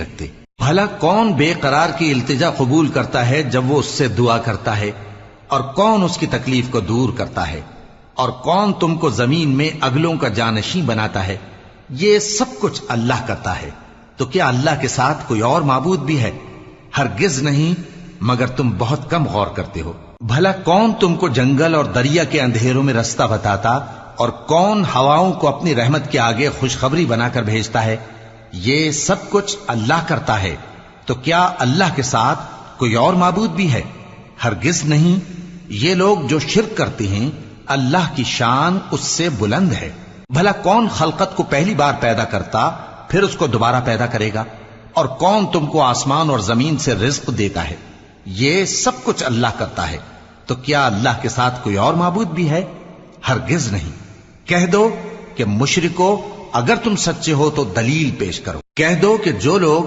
رکھتے۔ بھلا کون بے قرار کی التجا قبول کرتا ہے جب وہ اس سے دعا کرتا ہے، اور کون اس کی تکلیف کو دور کرتا ہے، اور کون تم کو زمین میں اگلوں کا جانشین بناتا ہے؟ یہ سب کچھ اللہ کرتا ہے، تو کیا اللہ کے ساتھ کوئی اور معبود بھی ہے؟ ہرگز نہیں، مگر تم بہت کم غور کرتے ہو۔ بھلا کون تم کو جنگل اور دریا کے اندھیروں میں رستہ بتاتا، اور کون ہواؤں کو اپنی رحمت کے آگے خوشخبری بنا کر بھیجتا ہے؟ یہ سب کچھ اللہ کرتا ہے، تو کیا اللہ کے ساتھ کوئی اور معبود بھی ہے؟ ہرگز نہیں۔ یہ لوگ جو شرک کرتے ہیں، اللہ کی شان اس سے بلند ہے۔ بھلا کون خلقت کو پہلی بار پیدا کرتا پھر اس کو دوبارہ پیدا کرے گا؟ اور کون تم کو آسمان اور زمین سے رزق دیتا ہے؟ یہ سب کچھ اللہ کرتا ہے، تو کیا اللہ کے ساتھ کوئی اور معبود بھی ہے؟ ہرگز نہیں۔ کہہ دو کہ مشرکو، اگر تم سچے ہو تو دلیل پیش کرو۔ کہہ دو کہ جو لوگ